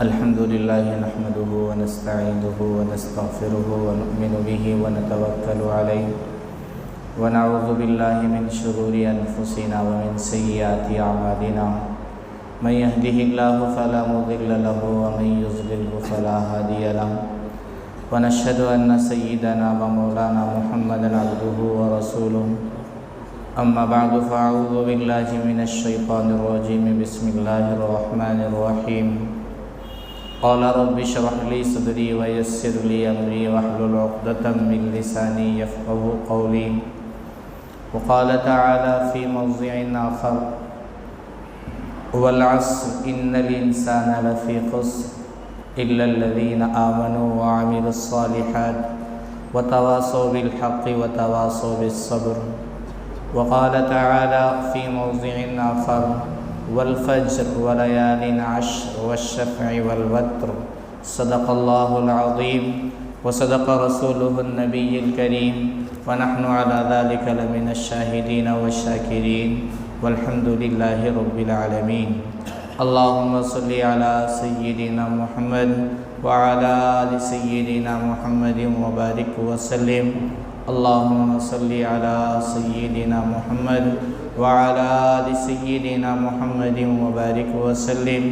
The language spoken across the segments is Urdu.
الحمد لله نحمده ونستعينه ونستغفره ونؤمن به ونتوكل عليه ونعوذ بالله من شرور أنفسنا ومن سيئات أعمالنا من يهده الله فلا مضل له ومن يضلل فلا هادي له ونشهد أن سيدنا ومولانا محمدا عبده ورسوله أما بعد فأعوذ بالله من الشيطان الرجيم بسم الله الرحمن الرحيم قال رب اشرح لي صدري ويسر لي أمري واحلل عقدة من لساني يفقهوا قولي وقال تعالى في موضع آخر والعصر إن الإنسان لفي خسر إلا الذين آمنوا وعملوا الصالحات وتواصوا بالحق وتواصوا بالصبر وقال تعالى في موضع آخر والفجر وليال عشر والشفع والوتر صدق الله العظيم وصدق رسوله النبي الكريم ونحن على ذلك لمن الشاهدين والشاكرين والحمد لله رب العالمين اللهم صل على سيدنا محمد وعلى آل سيدنا محمد وبارك وسلم اللهم صل على سيدنا محمد وعلى آل سيدنا محمد وبارك وسلم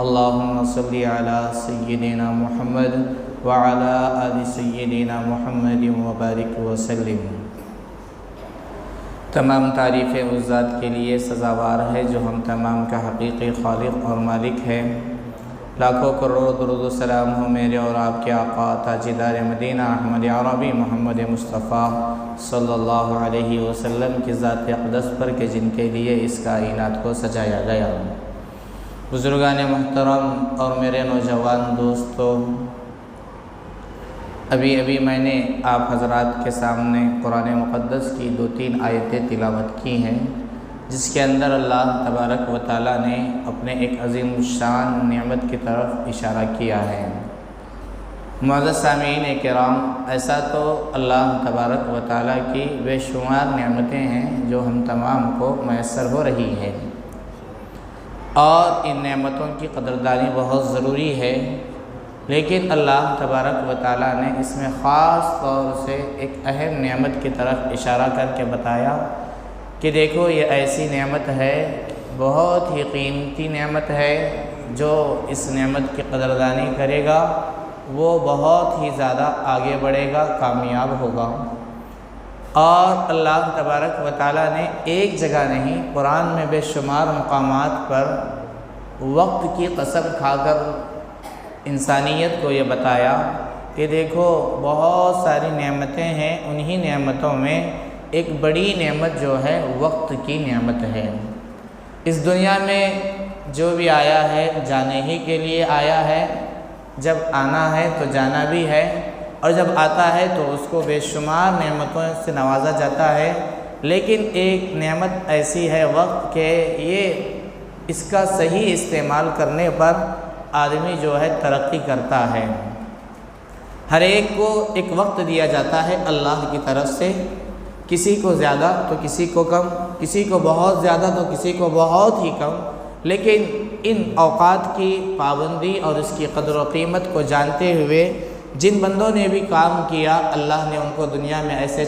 اللهم صل على سيدنا محمد وعلى آل سيدنا محمد وبارك وسلم۔ تمام تعریفیں اس ذات کے لیے سزاوار ہے جو ہم تمام کا حقیقی خالق اور مالک ہے۔ لاکھوں کروڑ درود و سلام ہو میرے اور آپ کے آقا تاجدار مدینہ احمد عربی محمد مصطفیٰ صلی اللہ علیہ وسلم کی ذات اقدس پر کہ جن کے لیے اس کائنات کو سجایا گیا۔ بزرگان محترم اور میرے نوجوان دوستو، ابھی میں نے آپ حضرات کے سامنے قرآن مقدس کی 2-3 آیتیں تلاوت کی ہیں، جس کے اندر اللہ تبارک و تعالیٰ نے اپنے ایک عظیم شان نعمت کی طرف اشارہ کیا ہے۔ معزز سامعین کرام، ایسا تو اللہ تبارک و تعالیٰ کی بے شمار نعمتیں ہیں جو ہم تمام کو میسر ہو رہی ہیں، اور ان نعمتوں کی قدردانی بہت ضروری ہے، لیکن اللہ تبارک و تعالیٰ نے اس میں خاص طور سے ایک اہم نعمت کی طرف اشارہ کر کے بتایا کہ دیکھو یہ ایسی نعمت ہے، بہت ہی قیمتی نعمت ہے، جو اس نعمت کی قدردانی کرے گا وہ بہت ہی زیادہ آگے بڑھے گا، کامیاب ہوگا۔ اور اللہ تبارک و تعالیٰ نے ایک جگہ نہیں، قرآن میں بے شمار مقامات پر وقت کی قسم کھا کر انسانیت کو یہ بتایا کہ دیکھو بہت ساری نعمتیں ہیں، انہی نعمتوں میں ایک بڑی نعمت جو ہے وقت کی نعمت ہے۔ اس دنیا میں جو بھی آیا ہے جانے ہی کے لیے آیا ہے، جب آنا ہے تو جانا بھی ہے، اور جب آتا ہے تو اس کو بے شمار نعمتوں سے نوازا جاتا ہے، لیکن ایک نعمت ایسی ہے وقت کہ یہ اس کا صحیح استعمال کرنے پر آدمی جو ہے ترقی کرتا ہے۔ ہر ایک کو ایک وقت دیا جاتا ہے اللہ کی طرف سے، کسی کو زیادہ تو کسی کو کم، کسی کو بہت زیادہ تو کسی کو بہت ہی کم، لیکن ان اوقات کی پابندی اور اس کی قدر و قیمت کو جانتے ہوئے جن بندوں نے بھی کام کیا، اللہ نے ان کو دنیا میں ایسے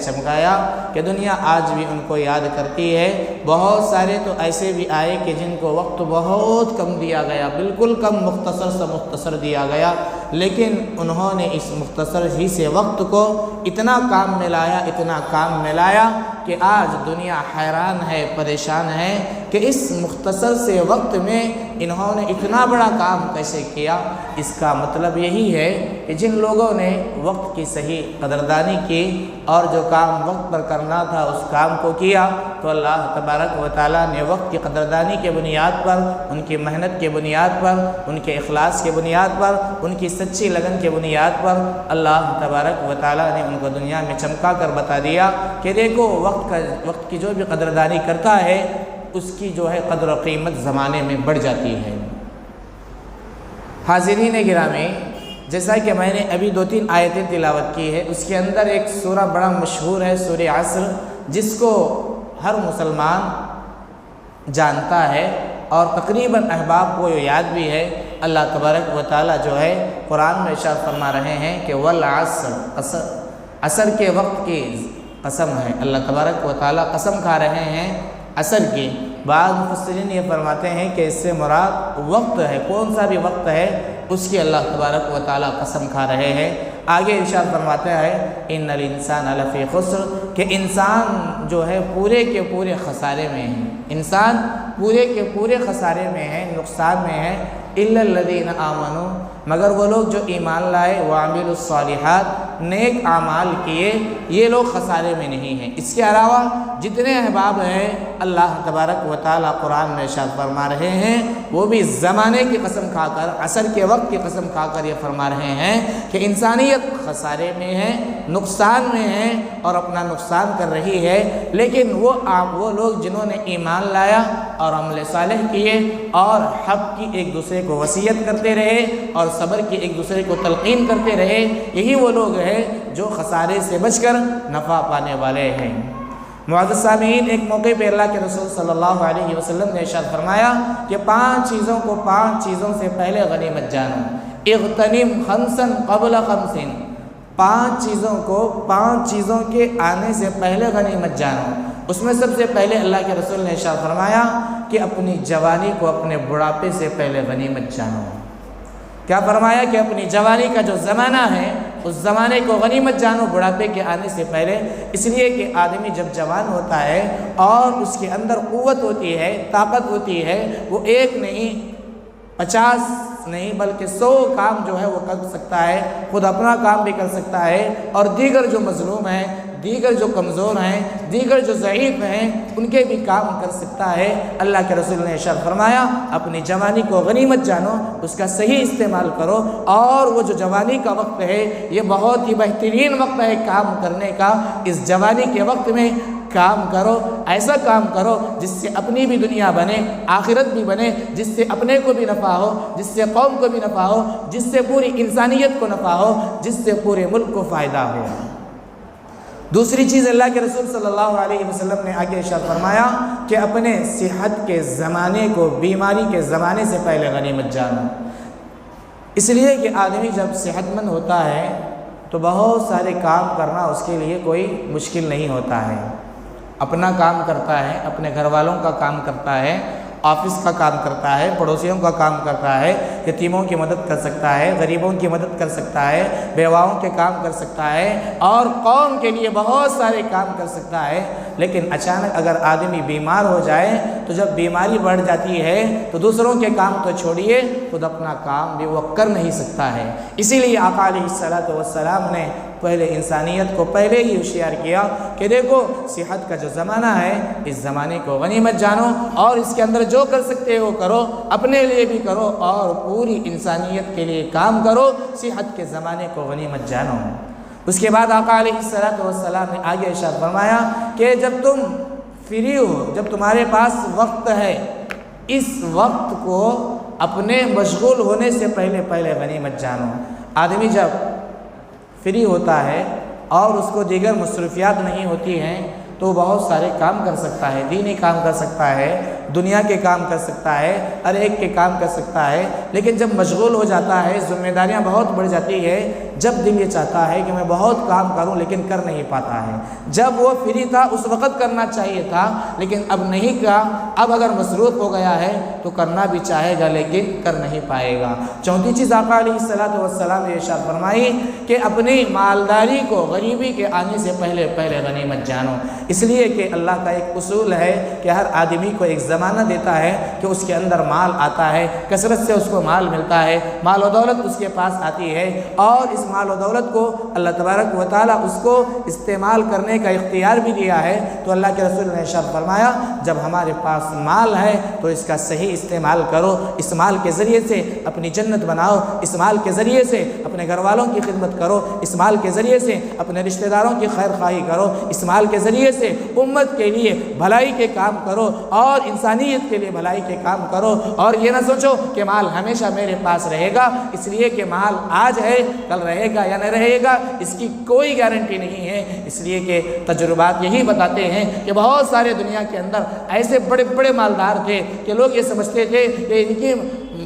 چمکایا کہ دنیا آج بھی ان کو یاد کرتی ہے۔ بہت سارے تو ایسے بھی آئے کہ جن کو وقت بہت کم دیا گیا، بالکل کم، مختصر دیا گیا، لیکن انہوں نے اس مختصر ہی سے وقت کو اتنا کام میں لایا کہ آج دنیا حیران ہے، پریشان ہے کہ اس مختصر سے وقت میں انہوں نے اتنا بڑا کام کیسے کیا۔ اس کا مطلب یہی ہے کہ جن لوگوں نے وقت کی صحیح قدردانی کی اور جو کام وقت پر کرنا تھا اس کام کو کیا، تو اللہ تبارک و تعالیٰ نے وقت کی قدردانی کے بنیاد پر، ان کی محنت کے بنیاد پر، ان کے اخلاص کے بنیاد پر، ان کی سچی لگن کے بنیاد پر اللہ تبارک و تعالیٰ نے ان کو دنیا میں چمکا کر بتا دیا کہ دیکھو وقت کی جو بھی قدردانی کرتا ہے اس کی جو ہے قدر و قیمت زمانے میں بڑھ جاتی ہے۔ حاضرین گرامی، جیسا کہ میں نے ابھی 2-3 آیتیں تلاوت کی ہے، اس کے اندر ایک سورہ بڑا مشہور ہے، سورہ عصر، جس کو ہر مسلمان جانتا ہے اور تقریباً احباب کو یہ یاد بھی ہے اللہ تبارک و تعالیٰ جو ہے قرآن میں ارشاد فرما رہے ہیں کہ والعصر، عصر کے وقت کی قسم ہے۔ اللہ تبارک و تعالیٰ قسم کھا رہے ہیں عصر کی۔ بعض مفسرین یہ فرماتے ہیں کہ اس سے مراد وقت ہے، کون سا بھی وقت ہے اس کی اللہ تبارک و تعالیٰ قسم کھا رہے ہیں۔ آگے ارشاد فرماتے ہیں ان الانسان لفی خسر، کہ انسان جو ہے پورے کے پورے خسارے میں ہے، انسان پورے کے پورے خسارے میں ہے، نقصان میں ہے، الا الذین آمنوا، مگر وہ لوگ جو ایمان لائے، وعملوا الصالحات، نیک اعمال کیے، یہ لوگ خسارے میں نہیں ہیں۔ اس کے علاوہ جتنے احباب ہیں اللہ تبارک و تعالیٰ قرآن میں ارشاد فرما رہے ہیں، وہ بھی زمانے کی قسم کھا کر، عصر کے وقت کی قسم کھا کر یہ فرما رہے ہیں کہ انسانیت خسارے میں ہے، نقصان میں ہے اور اپنا نقصان کر رہی ہے، لیکن وہ لوگ جنہوں نے ایمان لایا اور عمل صالح کیے اور حق کی ایک دوسرے کو وصیت کرتے رہے اور صبر کی ایک دوسرے کو تلقین کرتے رہے، یہی وہ لوگ ہیں جو خسارے سے بچ کر نفع پانے والے ہیں۔ معزز سامعین، ایک موقع پہ اللہ کے رسول صلی اللہ علیہ وسلم نے ارشاد فرمایا کہ 5 چیزوں سے پہلے غنیمت جانو، اغتنم خمسا قبل خمس، 5 چیزوں کے آنے سے پہلے غنیمت جانو۔ اس میں سب سے پہلے اللہ کے رسول نے ارشاد فرمایا کہ اپنی جوانی کو اپنے بڑھاپے سے پہلے غنیمت جانو۔ کیا فرمایا کہ اپنی جوانی کا جو زمانہ ہے اس زمانے کو غنیمت جانو بڑھاپے کے آنے سے پہلے، اس لیے کہ آدمی جب جوان ہوتا ہے اور اس کے اندر قوت ہوتی ہے، طاقت ہوتی ہے، وہ 1 نہیں 50 نہیں بلکہ 100 کام جو ہے وہ کر سکتا ہے، خود اپنا کام بھی کر سکتا ہے اور دیگر جو مظلوم ہیں، دیگر جو کمزور ہیں، دیگر جو ضعیف ہیں، ان کے بھی کام کر سکتا ہے۔ اللہ کے رسول نے ارشاد فرمایا اپنی جوانی کو غنیمت جانو، اس کا صحیح استعمال کرو، اور وہ جو جوانی کا وقت ہے یہ بہت ہی بہترین وقت ہے کام کرنے کا۔ اس جوانی کے وقت میں کام کرو، ایسا کام کرو جس سے اپنی بھی دنیا بنے، آخرت بھی بنے، جس سے اپنے کو بھی نفع ہو، جس سے قوم کو بھی نفع ہو، جس سے پوری انسانیت کو نفع ہو، جس سے پورے ملک کو فائدہ ہو۔ دوسری چیز اللہ کے رسول صلی اللہ علیہ وسلم نے آگے ارشاد فرمایا کہ اپنے صحت کے زمانے کو بیماری کے زمانے سے پہلے غنیمت جانو، اس لیے کہ آدمی جب صحت مند ہوتا ہے تو بہت سارے کام کرنا اس کے لیے کوئی مشکل نہیں ہوتا ہے، اپنا کام کرتا ہے، اپنے گھر والوں کا کام کرتا ہے، آفس کا کام کرتا ہے، پڑوسیوں کا کام کرتا ہے، یتیموں کی مدد کر سکتا ہے، غریبوں کی مدد کر سکتا ہے، بیواؤں کے کام کر سکتا ہے اور قوم کے لیے بہت سارے کام کر سکتا ہے۔ لیکن اچانک اگر آدمی بیمار ہو جائے تو جب بیماری بڑھ جاتی ہے تو دوسروں کے کام تو چھوڑیے، خود اپنا کام بھی وہ کر نہیں سکتا ہے۔ اسی لیے آقا علیہ الصلوۃ والسلام نے پہلے انسانیت کو پہلے ہی ہوشیار کیا کہ دیکھو صحت کا جو زمانہ ہے اس زمانے کو غنیمت جانو اور اس کے اندر جو کر سکتے ہو کرو، اپنے لیے بھی کرو اور پوری انسانیت کے لیے کام کرو، صحت کے زمانے کو غنیمت جانو۔ اس کے بعد آقا علیہ الصلوۃ والسلام نے آگے ارشاد فرمایا کہ جب تم فری ہو، جب تمہارے پاس وقت ہے، اس وقت کو اپنے مشغول ہونے سے پہلے غنیمت جانو۔ آدمی جب فری ہوتا ہے اور اس کو دیگر مصروفیات نہیں ہوتی ہیں تو بہت سارے کام کر سکتا ہے، دینی کام کر سکتا ہے، دنیا کے کام کر سکتا ہے، ہر ایک کے کام کر سکتا ہے۔ لیکن جب مشغول ہو جاتا ہے، ذمہ داریاں بہت بڑھ جاتی ہے، جب دل یہ چاہتا ہے کہ میں بہت کام کروں لیکن کر نہیں پاتا ہے۔ جب وہ فری تھا اس وقت کرنا چاہیے تھا لیکن اب نہیں کیا، اب اگر مصروف ہو گیا ہے تو کرنا بھی چاہے گا لیکن کر نہیں پائے گا۔ چوتھی چیز آقا علیہ الصلوۃ والسلام نے ارشاد فرمائی کہ اپنی مالداری کو غریبی کے آنے سے پہلے غنیمت جانو، اس لیے کہ اللہ کا ایک اصول ہے کہ ہر آدمی کو ایک زمانہ دیتا ہے کہ اس کے اندر مال آتا ہے، کثرت سے اس کو مال ملتا ہے، مال و دولت اس کے پاس آتی ہے اور اس مال و دولت کو اللہ تبارک و تعالیٰ اس کو استعمال کرنے کا اختیار بھی دیا ہے۔ تو اللہ کے رسول نے ارشاد فرمایا جب ہمارے پاس مال ہے تو اس کا صحیح استعمال کرو، اس مال کے ذریعے سے اپنی جنت بناؤ، اس مال کے ذریعے سے اپنے گھر والوں کی خدمت کرو، اس مال کے ذریعے سے اپنے رشتہ داروں کی خیر خواہی کرو، اس مال کے ذریعے سے امت کے لیے بھلائی کے کام کرو اور انسانیت کے لیے بھلائی کے کام کرو، اور یہ نہ سوچو کہ مال ہمیشہ میرے پاس رہے گا، اس لیے کہ مال آج ہے کل رہے گا یا نہ رہے گا اس کی کوئی گارنٹی نہیں ہے۔ اس لیے کہ تجربات یہی بتاتے ہیں کہ بہت سارے دنیا کے اندر ایسے بڑے بڑے مالدار تھے کہ لوگ یہ سمجھتے تھے کہ ان کی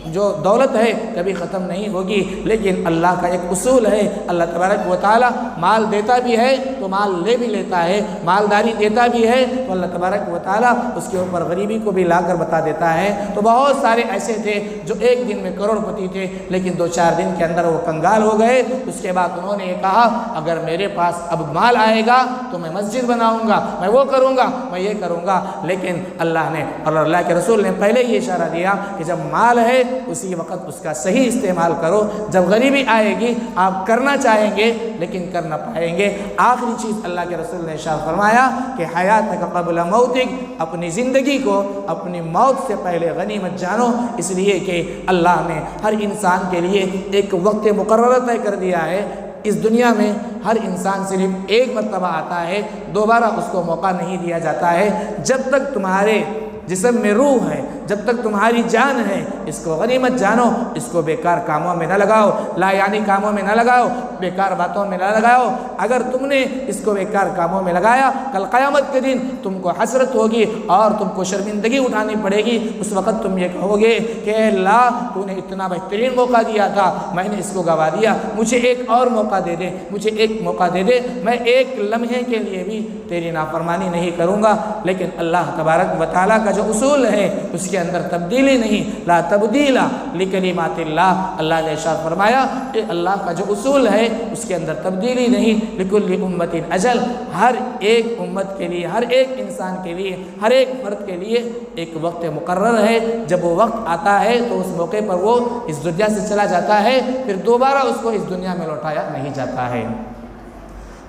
جو دولت ہے کبھی ختم نہیں ہوگی، لیکن اللہ کا ایک اصول ہے، اللہ تبارک و تعالی مال دیتا بھی ہے تو مال لے بھی لیتا ہے، مالداری دیتا بھی ہے تو اللہ تبارک و تعالی اس کے اوپر غریبی کو بھی لا کر بتا دیتا ہے۔ تو بہت سارے ایسے تھے جو ایک دن میں کروڑ پتی تھے، لیکن 2-4 دن کے اندر وہ کنگال ہو گئے۔ اس کے بعد انہوں نے یہ کہا اگر میرے پاس اب مال آئے گا تو میں مسجد بناؤں گا، میں وہ کروں گا، میں یہ کروں گا، لیکن اللہ نے اور اللہ کے رسول نے پہلے یہ اشارہ دیا کہ جب مال ہے اسی وقت اس کا صحیح استعمال کرو، جب غریبی آئے گی آپ کرنا چاہیں گے لیکن کر نہ پائیں گے۔ آخری چیز اللہ کے رسول نے ارشاد فرمایا کہ حیاتک قبل موتک، اپنی زندگی کو اپنی موت سے پہلے غنیمت جانو، اس لیے کہ اللہ نے ہر انسان کے لیے ایک وقت مقررہ طے کر دیا ہے۔ اس دنیا میں ہر انسان صرف ایک مرتبہ آتا ہے، دوبارہ اس کو موقع نہیں دیا جاتا ہے۔ جب تک تمہارے جسم میں روح ہے، جب تک تمہاری جان ہے، اس کو غنیمت جانو، اس کو بیکار کاموں میں نہ لگاؤ، لا یعنی کاموں میں نہ لگاؤ، بیکار باتوں میں نہ لگاؤ۔ اگر تم نے اس کو بیکار کاموں میں لگایا، کل قیامت کے دن تم کو حسرت ہوگی اور تم کو شرمندگی اٹھانی پڑے گی۔ اس وقت تم یہ کہو گے کہ اے اللہ تو نے اتنا بہترین موقع دیا تھا، میں نے اس کو گوا دیا، مجھے ایک اور موقع دے دے، مجھے ایک موقع دے دے، میں ایک لمحے کے لیے بھی تیری نافرمانی نہیں کروں گا۔ لیکن اللہ تبارک و تعالیٰ کا جو اصول ہے اس کے اندر تبدیلی نہیں، لا تبدیل لکلمات اللہ۔ اللہ نے ارشاد فرمایا کہ اللہ کا جو اصول ہے اس کے اندر تبدیلی نہیں، لکل امت اجل، ہر ایک امت کے لیے، ہر ایک انسان کے لیے، ہر ایک فرد کے لیے ایک وقت مقرر ہے۔ جب وہ وقت آتا ہے تو اس موقع پر وہ اس دنیا سے چلا جاتا ہے، پھر دوبارہ اس کو اس دنیا میں لوٹایا نہیں جاتا ہے۔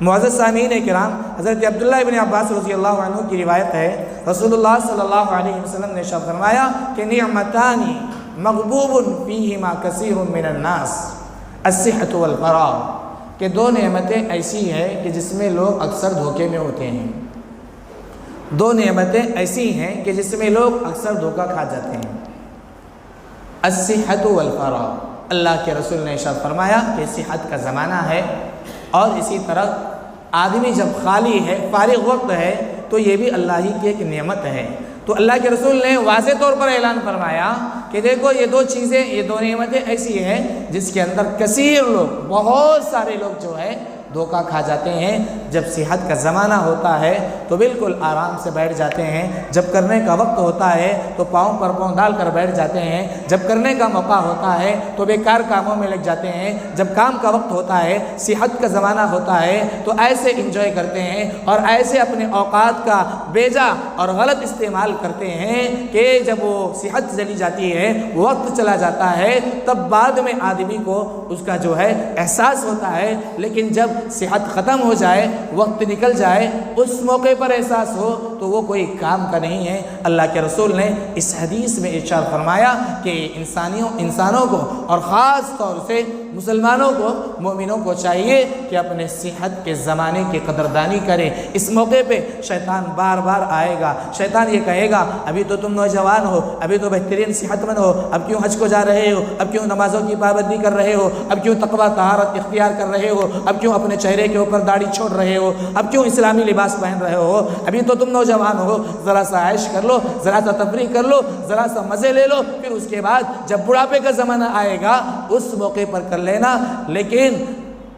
معزز سامعین کرام، حضرت عبداللہ ابن عباس رضی اللہ عنہ کی روایت ہے، رسول اللہ صلی اللہ علیہ وسلم نے ارشاد فرمایا کہ نعمتان مغبوب فیہما کثیر من الناس، الصحۃ والفراغ، کہ 2 نعمتیں ایسی ہیں کہ جس میں لوگ اکثر دھوکے میں ہوتے ہیں۔ 2 نعمتیں ایسی ہیں کہ جس میں لوگ اکثر دھوکہ کھا جاتے ہیں۔ الصحۃ والفراغ، اللہ کے رسول نے ارشاد فرمایا کہ صحت کا زمانہ ہے، اور اسی طرح آدمی جب خالی ہے، فارغ وقت ہے، تو یہ بھی اللہ ہی کی ایک نعمت ہے۔ تو اللہ کے رسول نے واضح طور پر اعلان فرمایا کہ دیکھو یہ 2 چیزیں، یہ 2 نعمتیں ایسی ہیں جس کے اندر کثیر لوگ، بہت سارے لوگ جو ہے دھوکہ کھا جاتے ہیں۔ جب صحت کا زمانہ ہوتا ہے تو بالکل آرام سے بیٹھ جاتے ہیں، جب کرنے کا وقت ہوتا ہے تو پاؤں پر پاؤں ڈال کر بیٹھ جاتے ہیں، جب کرنے کا موقع ہوتا ہے تو بیکار کاموں میں لگ جاتے ہیں، جب کام کا وقت ہوتا ہے، صحت کا زمانہ ہوتا ہے تو ایسے انجوائے کرتے ہیں اور ایسے اپنے اوقات کا بیجا اور غلط استعمال کرتے ہیں کہ جب وہ صحت چلی جاتی ہے، وقت چلا جاتا ہے، تب بعد میں آدمی کو اس کا جو ہے احساس ہوتا ہے۔ لیکن جب صحت ختم ہو جائے، وقت نکل جائے، اس موقع پر احساس ہو تو وہ کوئی کام کا نہیں ہے۔ اللہ کے رسول نے اس حدیث میں ارشاد فرمایا کہ انسانوں کو اور خاص طور سے مسلمانوں کو، مومنوں کو چاہیے کہ اپنے صحت کے زمانے کی قدردانی کرے۔ اس موقع پہ شیطان بار بار آئے گا، شیطان یہ کہے گا ابھی تو تم نوجوان ہو، ابھی تو بہترین صحت مند ہو، اب کیوں حج کو جا رہے ہو، اب کیوں نمازوں کی پابندی کر رہے ہو، اب کیوں تقویٰ طہارت اختیار کر رہے ہو، اب کیوں اپنے چہرے کے اوپر داڑھی چھوڑ رہے ہو، اب کیوں اسلامی لباس پہن رہے ہو، ابھی تو تم نوجوان ہو، ذرا سا عیش کر لو، ذرا سا تفریح کر لو، ذرا سا مزے لے لو، پھر اس کے بعد جب بڑھاپے کا زمانہ آئے گا اس موقع پر کر لینا۔ لیکن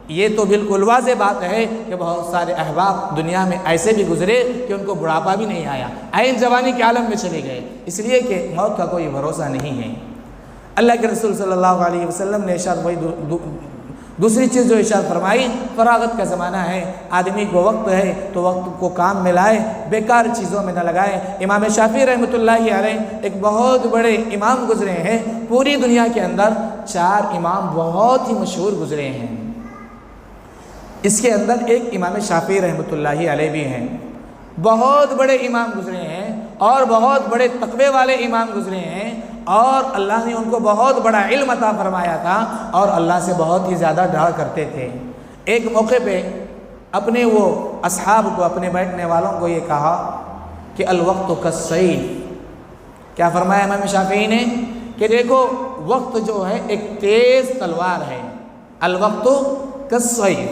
یہ تو بالکل واضح بات ہے کہ بہت سارے احباب دنیا میں ایسے بھی گزرے کہ ان کو بڑھاپا بھی نہیں آیا، عین جوانی کے عالم میں چلے گئے، اس لیے کہ موت کا کوئی بھروسہ نہیں ہے۔ اللہ کے رسول صلی اللہ علیہ وسلم نے ارشاد وہی دوسری چیز جو ارشاد فرمائی، فراغت کا زمانہ ہے، آدمی کو وقت ہے تو وقت کو کام میں لائے، بیکار چیزوں میں نہ لگائے۔ امام شافعی رحمۃ اللہ علیہ ایک بہت بڑے امام گزرے ہیں، پوری دنیا کے اندر 4 امام بہت ہی مشہور گزرے ہیں، اس کے اندر ایک امام شافعی رحمۃ اللہ علیہ بھی ہیں۔ بہت بڑے امام گزرے ہیں اور بہت بڑے تقوی والے امام گزرے ہیں، اور اللہ نے ان کو بہت بڑا علم عطا فرمایا تھا اور اللہ سے بہت ہی زیادہ ڈر کرتے تھے۔ ایک موقع پہ اپنے وہ اصحاب کو، اپنے بیٹھنے والوں کو یہ کہا کہ الوقت کالسیف، کیا فرمایا امام شافعی نے کہ دیکھو وقت جو ہے ایک تیز تلوار ہے، الوقت کالسیف،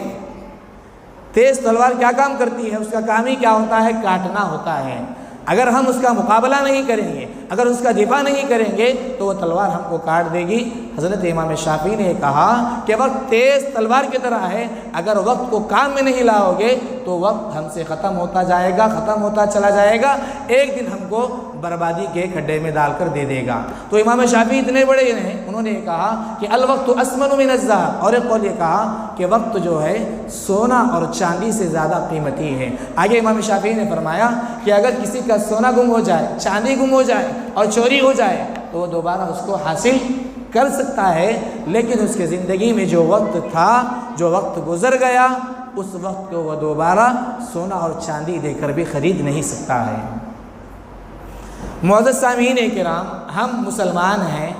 تیز تلوار کیا کام کرتی ہے، اس کا کام ہی کیا ہوتا ہے، کاٹنا ہوتا ہے۔ اگر ہم اس کا مقابلہ نہیں کریں گے، اگر اس کا دفاع نہیں کریں گے تو وہ تلوار ہم کو کاٹ دے گی۔ حضرت امام شافعی نے کہا کہ وقت تیز تلوار کی طرح ہے، اگر وقت کو کام میں نہیں لاؤ گے تو وقت ہم سے ختم ہوتا جائے گا، ختم ہوتا چلا جائے گا، ایک دن ہم کو بربادی کے کھڈے میں ڈال کر دے دے گا۔ تو امام شافعی اتنے بڑے ہیں، انہوں نے کہا کہ الوقت اسمن من الذهب، اور ایک قول یہ کہا کہ وقت جو ہے سونا اور چاندی سے زیادہ قیمتی ہے۔ آگے امام شافعی نے فرمایا کہ اگر کسی کا سونا گم ہو جائے، چاندی گم ہو جائے اور چوری ہو جائے تو وہ دوبارہ اس کو حاصل کر سکتا ہے، لیکن اس کے زندگی میں جو وقت تھا، جو وقت گزر گیا، اس وقت کو وہ دوبارہ سونا اور چاندی دے کر بھی خرید نہیں سکتا ہے۔ معزز سامعین کرام، ہم مسلمان ہیں،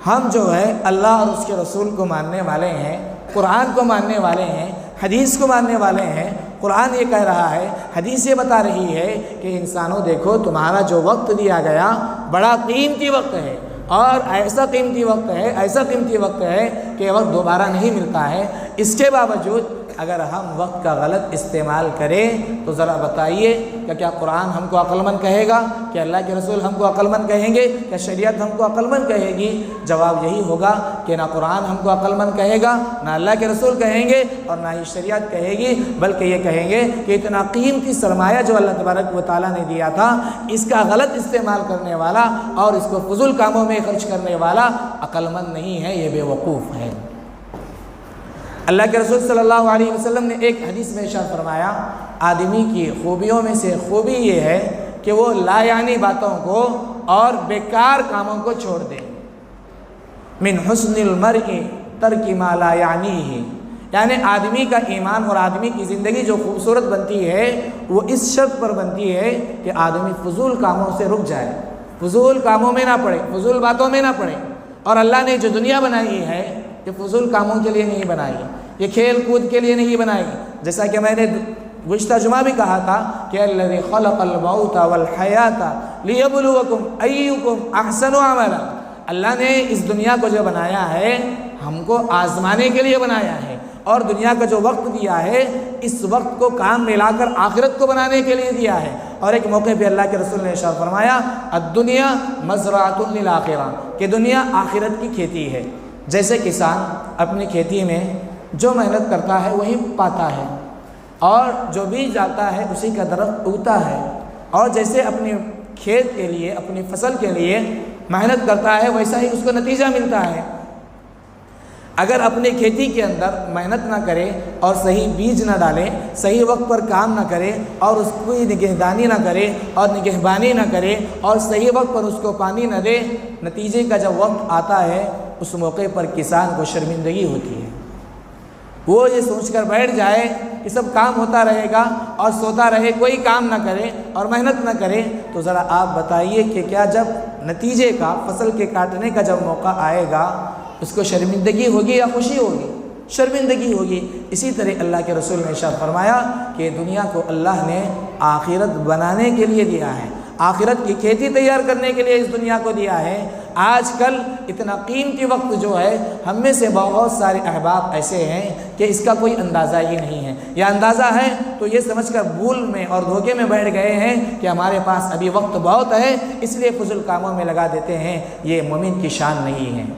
ہم جو ہے اللہ اور اس کے رسول کو ماننے والے ہیں، قرآن کو ماننے والے ہیں، حدیث کو ماننے والے ہیں۔ قرآن یہ کہہ رہا ہے، حدیث یہ بتا رہی ہے کہ انسانوں دیکھو تمہارا جو وقت دیا گیا بڑا قیمتی وقت ہے، اور ایسا قیمتی وقت ہے، ایسا قیمتی وقت ہے کہ وقت دوبارہ نہیں ملتا ہے۔ اس کے باوجود اگر ہم وقت کا غلط استعمال کریں تو ذرا بتائیے کہ کیا قرآن ہم کو عقل مند کہے گا؟ کہ اللہ کے رسول ہم کو عقل مند کہیں گے؟ کہ شریعت ہم کو عقل مند کہے گی؟ جواب یہی ہوگا کہ نہ قرآن ہم کو عقل مند کہے گا، نہ اللہ کے رسول کہیں گے، اور نہ ہی شریعت کہے گی، بلکہ یہ کہیں گے کہ اتنا قیمتی سرمایہ جو اللہ تبارک و تعالیٰ نے دیا تھا، اس کا غلط استعمال کرنے والا اور اس کو فضول کاموں میں خرچ کرنے والا عقل مند نہیں ہے، یہ بے وقوف ہے۔ اللہ کے رسول صلی اللہ علیہ وسلم نے ایک حدیث میں ارشاد فرمایا، آدمی کی خوبیوں میں سے خوبی یہ ہے کہ وہ لا یعنی باتوں کو اور بیکار کاموں کو چھوڑ دے۔ من حسن المرء ترک ما لا یعنیہ، یعنی آدمی کا ایمان اور آدمی کی زندگی جو خوبصورت بنتی ہے وہ اس شرط پر بنتی ہے کہ آدمی فضول کاموں سے رک جائے، فضول کاموں میں نہ پڑے، فضول باتوں میں نہ پڑے۔ اور اللہ نے جو دنیا بنائی ہے یہ فضول کاموں کے لیے نہیں بنائی، یہ کھیل کود کے لیے نہیں بنائی۔ جیسا کہ میں نے گزشتہ جمعہ بھی کہا تھا کہ الذی خلق الموت والحیات لیبلوکم ایکم احسن عملا، اللہ نے اس دنیا کو جو بنایا ہے ہم کو آزمانے کے لیے بنایا ہے، اور دنیا کا جو وقت دیا ہے اس وقت کو کام میں لا کر آخرت کو بنانے کے لیے دیا ہے۔ اور ایک موقع پہ اللہ کے رسول نے ارشاد فرمایا الدنیا مزرعۃ للآخرہ، کہ دنیا آخرت کی کھیتی ہے۔ جیسے کسان اپنی کھیتی میں جو محنت کرتا ہے وہی پاتا ہے، اور جو بیج ڈالتا ہے اسی کا درخت اگتا ہے، اور جیسے اپنے کھیت کے لیے، اپنی فصل کے لیے محنت کرتا ہے ویسا ہی اس کو نتیجہ ملتا ہے۔ اگر اپنی کھیتی کے اندر محنت نہ کرے اور صحیح بیج نہ ڈالے، صحیح وقت پر کام نہ کرے اور اس کی نگہدانی نہ کرے اور نگہبانی نہ کرے اور صحیح وقت پر اس کو پانی نہ دے، نتیجے کا جب وقت آتا ہے اس موقع پر کسان کو شرمندگی ہوتی ہے۔ وہ یہ سوچ کر بیٹھ جائے کہ سب کام ہوتا رہے گا اور سوتا رہے، کوئی کام نہ کرے اور محنت نہ کرے، تو ذرا آپ بتائیے کہ کیا جب نتیجے کا، فصل کے کاٹنے کا جب موقع آئے گا اس کو شرمندگی ہوگی یا خوشی ہوگی؟ شرمندگی ہوگی۔ اسی طرح اللہ کے رسول نے ارشاد فرمایا کہ دنیا کو اللہ نے آخرت بنانے کے لیے دیا ہے، آخرت کی کھیتی تیار کرنے کے لیے اس دنیا کو دیا ہے۔ آج کل اتنا قیمتی وقت جو ہے، ہم میں سے بہت سارے احباب ایسے ہیں کہ اس کا کوئی اندازہ ہی نہیں ہے، یا اندازہ ہے تو یہ سمجھ کر بھول میں اور دھوکے میں بیٹھ گئے ہیں کہ ہمارے پاس ابھی وقت بہت ہے اس لیے فضول کاموں میں لگا دیتے ہیں۔ یہ مومن کی شان نہیں ہے۔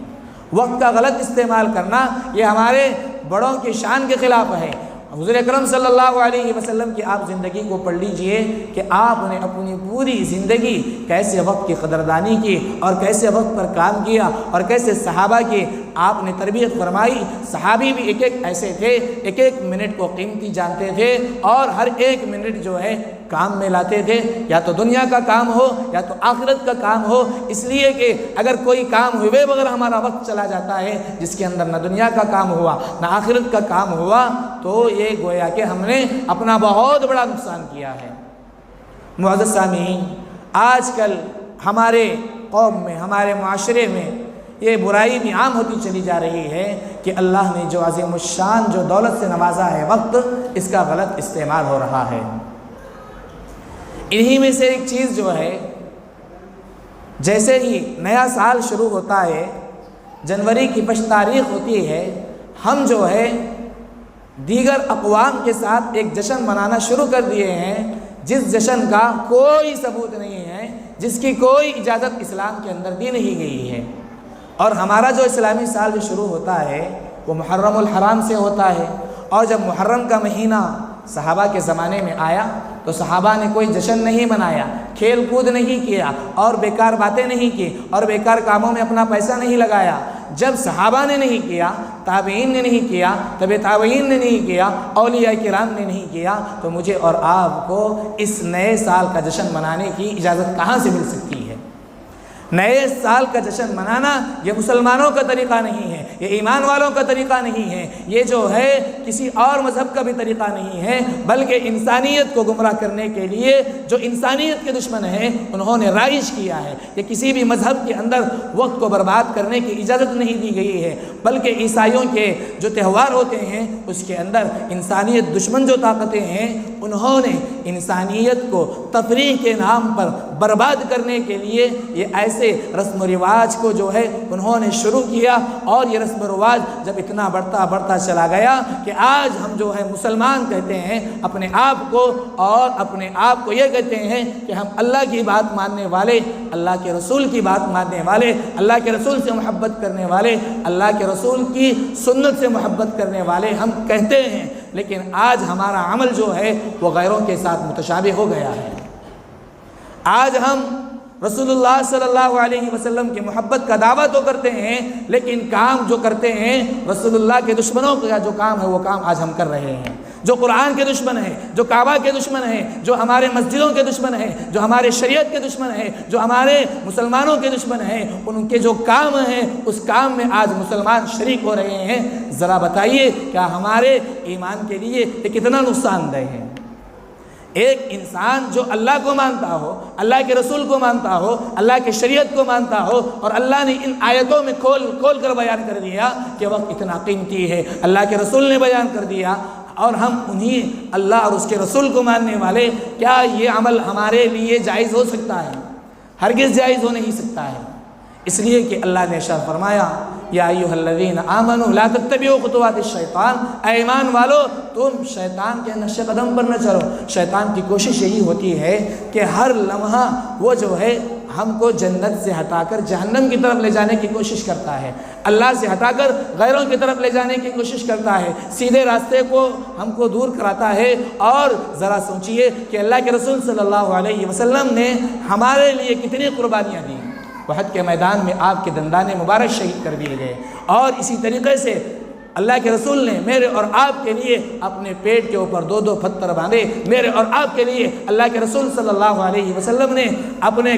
وقت کا غلط استعمال کرنا یہ ہمارے بڑوں کی شان کے خلاف ہے۔ حضور اکرم صلی اللہ علیہ وسلم کی آپ زندگی کو پڑھ لیجئے کہ آپ نے اپنی پوری زندگی کیسے وقت کی قدردانی کی اور کیسے وقت پر کام کیا اور کیسے صحابہ کی آپ نے تربیت فرمائی۔ صحابی بھی ایک ایک ایسے تھے، ایک ایک منٹ کو قیمتی جانتے تھے اور ہر ایک منٹ جو ہے کام میں لاتے تھے، یا تو دنیا کا کام ہو یا تو آخرت کا کام ہو، اس لیے کہ اگر کوئی کام ہوئے بغیر ہمارا وقت چلا جاتا ہے جس کے اندر نہ دنیا کا کام ہوا نہ آخرت کا کام ہوا، تو یہ گویا کہ ہم نے اپنا بہت بڑا نقصان کیا ہے۔ معزز سامعین، آج کل ہمارے قوم میں، ہمارے معاشرے میں یہ برائی بھی عام ہوتی چلی جا رہی ہے کہ اللہ نے جو عظیم الشان جو دولت سے نوازا ہے وقت، اس کا غلط استعمال ہو رہا ہے۔ انہی میں سے ایک چیز جو ہے، جیسے ہی نیا سال شروع ہوتا ہے، جنوری کی 5 تاریخ ہوتی ہے، ہم جو ہے دیگر اقوام کے ساتھ ایک جشن منانا شروع کر دیے ہیں جس جشن کا کوئی ثبوت نہیں ہے، جس کی کوئی اجازت اسلام کے اندر دی نہیں گئی ہے۔ اور ہمارا جو اسلامی سال جو شروع ہوتا ہے وہ محرم الحرام سے ہوتا ہے، اور جب محرم کا مہینہ صحابہ کے زمانے میں آیا تو صحابہ نے کوئی جشن نہیں منایا، کھیل کود نہیں کیا، اور بیکار باتیں نہیں کی، اور بیکار کاموں میں اپنا پیسہ نہیں لگایا۔ جب صحابہ نے نہیں کیا، تابعین نے نہیں کیا، تابع تابعین نے نہیں کیا، اولیاء کرام نے نہیں کیا، تو مجھے اور آپ کو اس نئے سال کا جشن منانے کی اجازت کہاں سے مل سکتی ہے؟ نئے سال کا جشن منانا یہ مسلمانوں کا طریقہ نہیں ہے، یہ ایمان والوں کا طریقہ نہیں ہے، یہ جو ہے کسی اور مذہب کا بھی طریقہ نہیں ہے، بلکہ انسانیت کو گمراہ کرنے کے لیے جو انسانیت کے دشمن ہیں انہوں نے رائج کیا ہے کہ کسی بھی مذہب کے اندر وقت کو برباد کرنے کی اجازت نہیں دی گئی ہے، بلکہ عیسائیوں کے جو تہوار ہوتے ہیں اس کے اندر انسانیت دشمن جو طاقتیں ہیں انہوں نے انسانیت کو تفریح کے نام پر برباد کرنے کے لیے یہ ایسے رسم و رواج کو جو ہے انہوں نے شروع کیا، اور یہ رسم و رواج جب اتنا بڑھتا چلا گیا کہ آج ہم جو ہے مسلمان کہتے ہیں اپنے آپ کو، اور اپنے آپ کو یہ کہتے ہیں کہ ہم اللہ کی بات ماننے والے، اللہ کے رسول کی بات ماننے والے، اللہ کے رسول سے محبت کرنے والے، اللہ کے رسول کی سنت سے محبت کرنے والے ہم کہتے ہیں، لیکن آج ہمارا عمل جو ہے وہ غیروں کے ساتھ متشابہ ہو گیا ہے۔ آج ہم رسول اللہ صلی اللہ علیہ وسلم کی محبت کا دعویٰ تو کرتے ہیں، لیکن کام جو کرتے ہیں رسول اللہ کے دشمنوں کا جو کام ہے وہ کام آج ہم کر رہے ہیں۔ جو قرآن کے دشمن ہیں، جو کعبہ کے دشمن ہیں، جو ہمارے مسجدوں کے دشمن ہیں، جو ہمارے شریعت کے دشمن ہیں، جو ہمارے مسلمانوں کے دشمن ہیں، ان کے جو کام ہیں اس کام میں آج مسلمان شریک ہو رہے ہیں۔ ذرا بتائیے کیا ہمارے ایمان کے لیے یہ کتنا نقصان دہ ہے؟ ایک انسان جو اللہ کو مانتا ہو، اللہ کے رسول کو مانتا ہو، اللہ کی شریعت کو مانتا ہو، اور اللہ نے ان آیتوں میں کھول کر بیان کر دیا کہ وقت اتنا قیمتی ہے، اللہ کے رسول نے بیان کر دیا، اور ہم انہیں اللہ اور اس کے رسول کو ماننے والے، کیا یہ عمل ہمارے لیے جائز ہو سکتا ہے؟ ہرگز جائز ہو نہیں سکتا ہے، اس لیے کہ اللہ نے ارشاد فرمایا یا ایھا الذین آمنوا لا تتبعوا خطوات الشیطان، اے ایمان والو تم شیطان کے نقش قدم پر نہ چلو۔ شیطان کی کوشش یہی ہوتی ہے کہ ہر لمحہ وہ جو ہے ہم کو جنت سے ہٹا کر جہنم کی طرف لے جانے کی کوشش کرتا ہے، اللہ سے ہٹا کر غیروں کی طرف لے جانے کی کوشش کرتا ہے، سیدھے راستے کو ہم کو دور کراتا ہے۔ اور ذرا سوچئے کہ اللہ کے رسول صلی اللہ علیہ وسلم نے ہمارے لیے کتنی قربانیاں دی۔ احد کے میدان میں آپ کے دندان مبارک شہید کر دیے گئے، اور اسی طریقے سے اللہ کے رسول نے میرے اور آپ کے لیے اپنے پیٹ کے اوپر 2 پتھر باندھے، میرے اور آپ کے لیے اللہ کے رسول صلی اللہ علیہ وسلم نے اپنے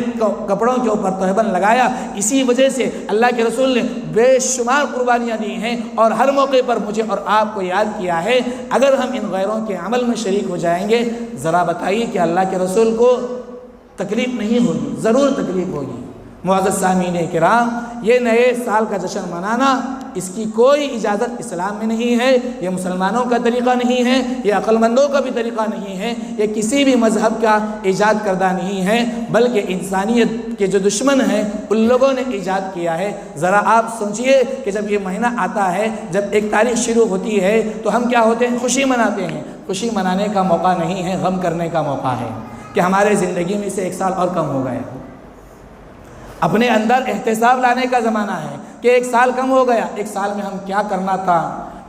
کپڑوں کے اوپر تہبند لگایا۔ اسی وجہ سے اللہ کے رسول نے بے شمار قربانیاں دی ہیں، اور ہر موقع پر مجھے اور آپ کو یاد کیا ہے۔ اگر ہم ان غیروں کے عمل میں شریک ہو جائیں گے، ذرا بتائیے کہ اللہ کے رسول کو تکلیف نہیں ہوگی؟ ضرور تکلیف ہوگی۔ معزز سامعین کرام، یہ نئے سال کا جشن منانا اس کی کوئی اجازت اسلام میں نہیں ہے، یہ مسلمانوں کا طریقہ نہیں ہے، یہ عقل مندوں کا بھی طریقہ نہیں ہے، یہ کسی بھی مذہب کا ایجاد کردہ نہیں ہے، بلکہ انسانیت کے جو دشمن ہیں ان لوگوں نے ایجاد کیا ہے۔ ذرا آپ سوچئے کہ جب یہ مہینہ آتا ہے، جب ایک تاریخ شروع ہوتی ہے تو ہم کیا ہوتے ہیں؟ خوشی مناتے ہیں۔ خوشی منانے کا موقع نہیں ہے، غم کرنے کا موقع ہے کہ ہمارے زندگی میں سے 1 سال اور کم ہو گیا۔ اپنے اندر احتساب لانے کا زمانہ ہے کہ 1 سال کم ہو گیا، 1 سال میں ہم کیا کرنا تھا،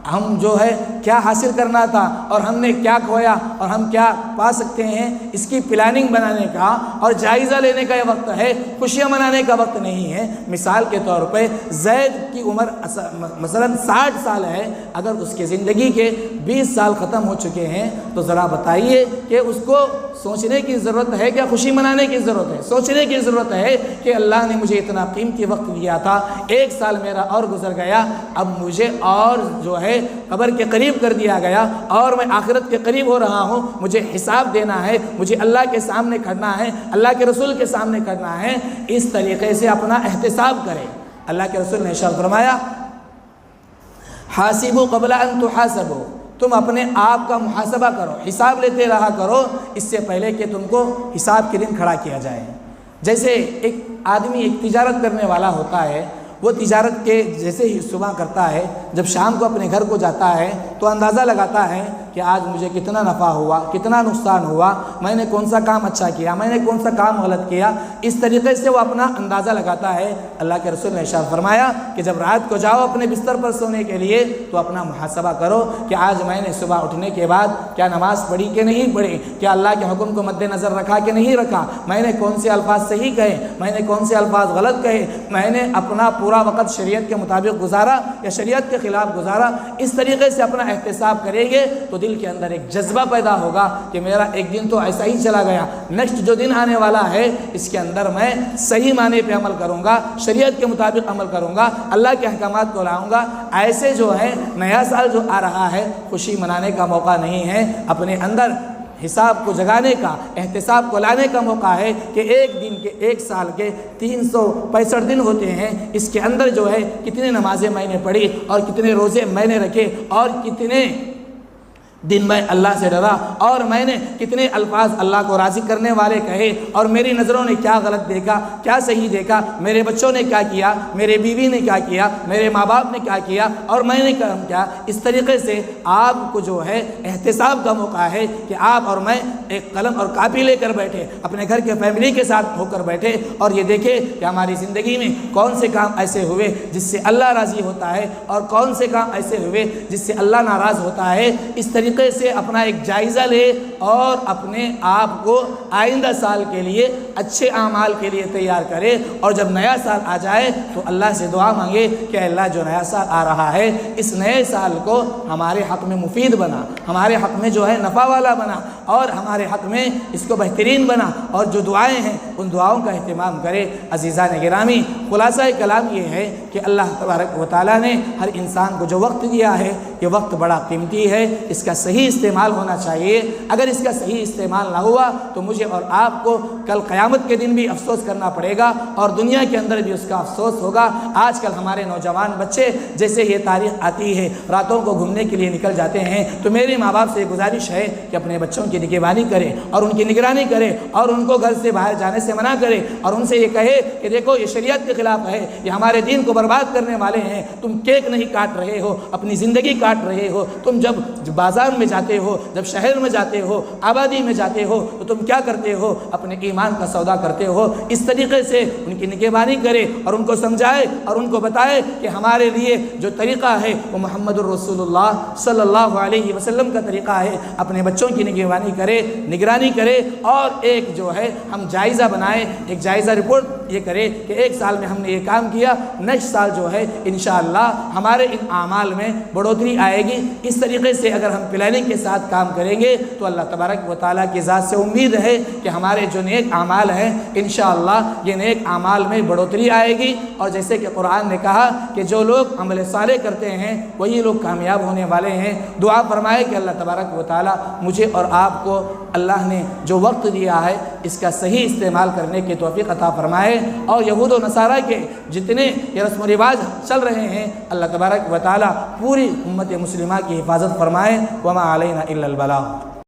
ہم جو ہے کیا حاصل کرنا تھا، اور ہم نے کیا کھویا اور ہم کیا پا سکتے ہیں، اس کی پلاننگ بنانے کا اور جائزہ لینے کا یہ وقت ہے، خوشیاں منانے کا وقت نہیں ہے۔ مثال کے طور پہ زید کی عمر مثلا 60 سال ہے، اگر اس کی زندگی کے 20 سال ختم ہو چکے ہیں تو ذرا بتائیے کہ اس کو سوچنے کی ضرورت ہے کیا خوشی منانے کی ضرورت ہے؟ سوچنے کی ضرورت ہے کہ اللہ نے مجھے اتنا قیمتی وقت دیا تھا، 1 سال میرا اور گزر گیا، اب مجھے اور جو ہے قبر کے قریب کر دیا گیا، اور میں آخرت کے قریب ہو رہا ہوں، مجھے حساب دینا ہے، مجھے اللہ کے سامنے کھڑنا ہے، اللہ کے رسول کے سامنے کھڑنا ہے۔ اس طریقے سے اپنا احتساب کرے۔ اللہ کے رسول نے ارشاد فرمایا حاسبوا قبل ان تحاسبوا، تم اپنے آپ کا محاسبہ کرو، حساب لیتے رہا کرو اس سے پہلے کہ تم کو حساب کے دن کھڑا کیا جائے۔ جیسے ایک آدمی ایک تجارت کرنے والا ہوتا ہے، وہ تجارت کے جیسے ہی صبح کرتا ہے، جب شام کو اپنے گھر کو جاتا ہے تو اندازہ لگاتا ہے کہ کہ آج مجھے کتنا نفع ہوا، کتنا نقصان ہوا، میں نے کون سا کام اچھا کیا، میں نے کون سا کام غلط کیا۔ اس طریقے سے وہ اپنا اندازہ لگاتا ہے۔ اللہ کے رسول نے ارشاد فرمایا کہ جب رات کو جاؤ اپنے بستر پر سونے کے لیے تو اپنا محاسبہ کرو کہ آج میں نے صبح اٹھنے کے بعد کیا نماز پڑھی کہ نہیں پڑھی، کیا اللہ کے حکم کو مد نظر رکھا کہ نہیں رکھا، میں نے کون سے الفاظ صحیح کہے، میں نے کون سے الفاظ غلط کہے، میں نے اپنا پورا وقت شریعت کے مطابق گزارا یا شریعت کے خلاف گزارا۔ اس طریقے سے اپنا احتساب کریں گے تو دل کے اندر ایک جذبہ پیدا ہوگا کہ میرا ایک دن تو ایسا ہی چلا گیا، نیکسٹ جو دن آنے والا ہے اس کے اندر میں صحیح معنی پہ عمل کروں گا، شریعت کے مطابق عمل کروں گا، اللہ کے احکامات کو لاؤں گا۔ ایسے جو ہے نیا سال جو آ رہا ہے خوشی منانے کا موقع نہیں ہے، اپنے اندر حساب کو جگانے کا، احتساب کو لانے کا موقع ہے کہ ایک دن کے، ایک سال کے 365 دن ہوتے ہیں، اس کے اندر جو ہے کتنے نمازیں میں نے پڑھی اور کتنے روزے میں نے رکھے اور کتنے دن میں اللہ سے ڈرا اور میں نے کتنے الفاظ اللہ کو راضی کرنے والے کہے اور میری نظروں نے کیا غلط دیکھا، کیا صحیح دیکھا، میرے بچوں نے کیا کیا، میرے بیوی نے کیا کیا، میرے ماں باپ نے کیا کیا اور میں نے کیا۔ اس طریقے سے آپ کو جو ہے احتساب کا موقع ہے کہ آپ اور میں ایک قلم اور کاپی لے کر بیٹھے، اپنے گھر کے فیملی کے ساتھ ہو کر بیٹھے اور یہ دیکھے کہ ہماری زندگی میں کون سے کام ایسے ہوئے جس سے اللہ راضی ہوتا ہے اور کون سے کام ایسے ہوئے جس سے اللہ ناراض ہوتا ہے۔ اس طریقے سے اپنا ایک جائزہ لے اور اپنے آپ کو آئندہ سال کے لیے اچھے اعمال کے لیے تیار کرے، اور جب نیا سال آ جائے تو اللہ سے دعا مانگے کہ اللہ جو نیا سال آ رہا ہے اس نئے سال کو ہمارے حق میں مفید بنا، ہمارے حق میں جو ہے نفع والا بنا اور ہمارے حق میں اس کو بہترین بنا، اور جو دعائیں ہیں ان دعاؤں کا اہتمام کرے۔ عزیزان گرامی، خلاصہ کلام یہ ہے کہ اللہ تبارک و تعالیٰ نے ہر انسان کو جو وقت دیا ہے یہ وقت بڑا قیمتی ہے، اس کا صحیح استعمال ہونا چاہیے۔ اگر اس کا صحیح استعمال نہ ہوا تو مجھے اور آپ کو کل قیامت کے دن بھی افسوس کرنا پڑے گا اور دنیا کے اندر بھی اس کا افسوس ہوگا۔ آج کل ہمارے نوجوان بچے جیسے یہ تاریخ آتی ہے راتوں کو گھومنے کے لیے نکل جاتے ہیں، تو میرے ماں باپ سے گزارش ہے کہ اپنے بچوں کی نگہبانی کرے اور ان کی نگرانی کرے اور ان کو گھر سے باہر جانے سے منع کرے اور ان سے یہ کہے کہ دیکھو یہ شریعت کے خلاف ہے، یہ ہمارے دین کو برباد کرنے والے ہیں، تم کیک نہیں کاٹ رہے ہو، اپنی زندگی کاٹ رہے ہو۔ تم جب بازار میں جاتے ہو، جب شہر میں جاتے ہو، آبادی میں جاتے ہو تو تم کیا کرتے ہو؟ اپنے ایمان کا سودا کرتے ہو۔ اس طریقے سے ان کی نگہبانی کرے اور ان کو سمجھائے اور ان کو بتائے کہ ہمارے لیے جو طریقہ ہے وہ محمد الرسول اللہ صلی اللہ علیہ وسلم کا طریقہ ہے۔ اپنے بچوں کی نگہبانی کرے، نگرانی کرے اور ایک جو ہے ہم جائزہ بنائے، ایک جائزہ رپورٹ یہ کرے کہ ایک سال میں ہم نے یہ کام کیا، نیکسٹ سال جو ہے انشاءاللہ ہمارے ان اعمال میں بڑھوتری آئے گی۔ اس طریقے سے اگر ہم پلاننگ کے ساتھ کام کریں گے تو اللہ تبارک و تعالیٰ کی ذات سے امید ہے کہ ہمارے جو نیک اعمال ہیں انشاءاللہ یہ نیک اعمال میں بڑھوتری آئے گی، اور جیسے کہ قرآن نے کہا کہ جو لوگ عمل صالح کرتے ہیں وہی لوگ کامیاب ہونے والے ہیں۔ دعا فرمائے کہ اللہ تبارک و تعالیٰ مجھے اور آپ کو اللہ نے جو وقت دیا ہے اس کا صحیح استعمال کرنے کی توفیق عطا فرمائے، اور یہود و نصارہ کے جتنے یہ رسم و رواج چل رہے ہیں اللہ تبارک و تعالیٰ پوری امت مسلمہ کی حفاظت فرمائے۔ وما علینا الا البلاغ۔